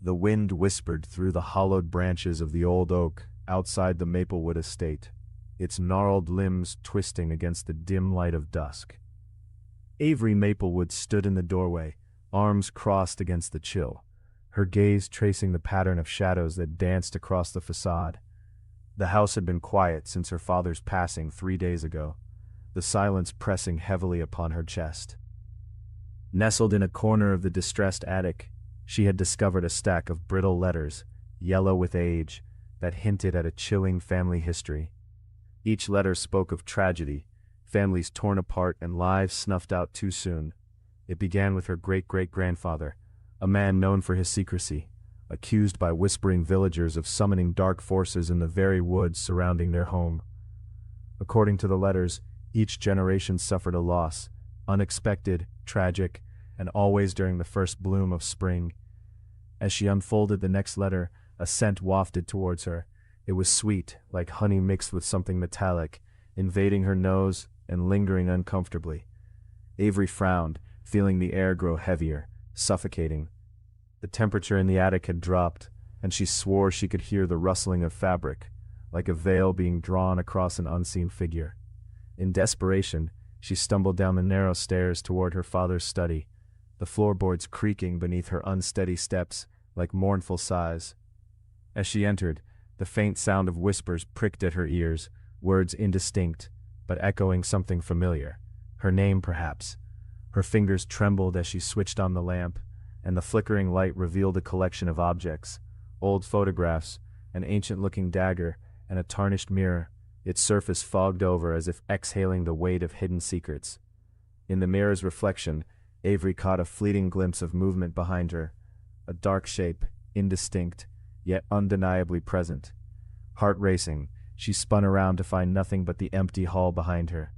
The wind whispered through the hollowed branches of the old oak outside the Maplewood estate, its gnarled limbs twisting against the dim light of dusk. Avery Maplewood stood in the doorway, arms crossed against the chill, her gaze tracing the pattern of shadows that danced across the facade. The house had been quiet since her father's passing 3 days ago, the silence pressing heavily upon her chest. Nestled in a corner of the distressed attic, she had discovered a stack of brittle letters, yellow with age, that hinted at a chilling family history. Each letter spoke of tragedy, families torn apart and lives snuffed out too soon. It began with her great-great-grandfather, a man known for his secrecy, accused by whispering villagers of summoning dark forces in the very woods surrounding their home. According to the letters, each generation suffered a loss, unexpected, tragic, and always during the first bloom of spring. As she unfolded the next letter, a scent wafted towards her. It was sweet, like honey mixed with something metallic, invading her nose and lingering uncomfortably. Avery frowned, feeling the air grow heavier, suffocating. The temperature in the attic had dropped, and she swore she could hear the rustling of fabric, like a veil being drawn across an unseen figure. In desperation, she stumbled down the narrow stairs toward her father's study, the floorboards creaking beneath her unsteady steps like mournful sighs. As she entered, the faint sound of whispers pricked at her ears, words indistinct, but echoing something familiar. Her name, perhaps. Her fingers trembled as she switched on the lamp, and the flickering light revealed a collection of objects, old photographs, an ancient-looking dagger, and a tarnished mirror, its surface fogged over as if exhaling the weight of hidden secrets. In the mirror's reflection, Avery caught a fleeting glimpse of movement behind her, a dark shape, indistinct, yet undeniably present. Heart racing, she spun around to find nothing but the empty hall behind her.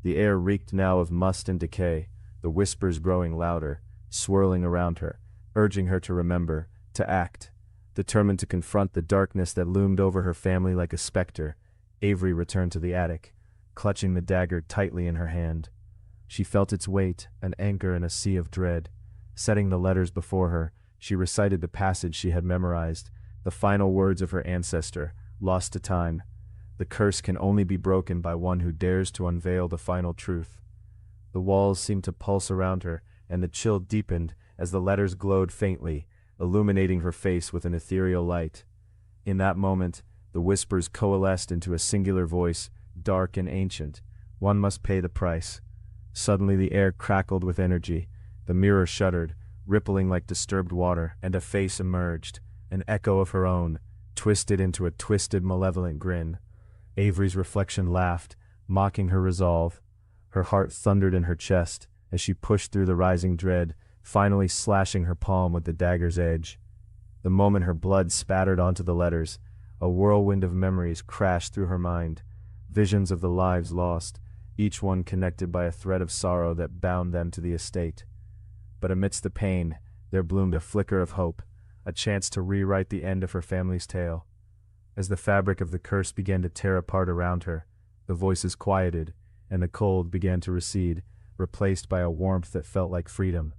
The air reeked now of must and decay, the whispers growing louder, swirling around her, urging her to remember, to act. Determined to confront the darkness that loomed over her family like a specter, Avery returned to the attic, clutching the dagger tightly in her hand. She felt its weight, an anchor in a sea of dread. Setting the letters before her, she recited the passage she had memorized, the final words of her ancestor, lost to time. The curse can only be broken by one who dares to unveil the final truth. The walls seemed to pulse around her, and the chill deepened as the letters glowed faintly, illuminating her face with an ethereal light. In that moment, the whispers coalesced into a singular voice, dark and ancient. One must pay the price. Suddenly the air crackled with energy. The mirror shuddered, rippling like disturbed water, and a face emerged, an echo of her own, twisted into a twisted, malevolent grin. Avery's reflection laughed, mocking her resolve. Her heart thundered in her chest as she pushed through the rising dread, finally slashing her palm with the dagger's edge. The moment her blood spattered onto the letters, a whirlwind of memories crashed through her mind, visions of the lives lost, each one connected by a thread of sorrow that bound them to the estate. But amidst the pain, there bloomed a flicker of hope, a chance to rewrite the end of her family's tale. As the fabric of the curse began to tear apart around her, the voices quieted, and the cold began to recede, replaced by a warmth that felt like freedom.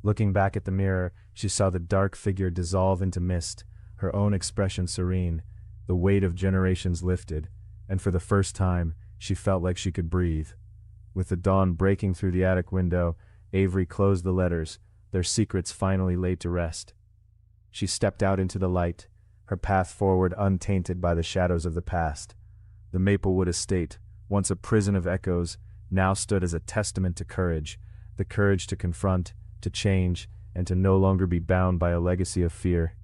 Looking back at the mirror, she saw the dark figure dissolve into mist, her own expression serene, the weight of generations lifted, and for the first time, she felt like she could breathe. With the dawn breaking through the attic window, Avery closed the letters, their secrets finally laid to rest. She stepped out into the light, her path forward untainted by the shadows of the past. The Maplewood estate, once a prison of echoes, now stood as a testament to courage, the courage to confront, to change, and to no longer be bound by a legacy of fear.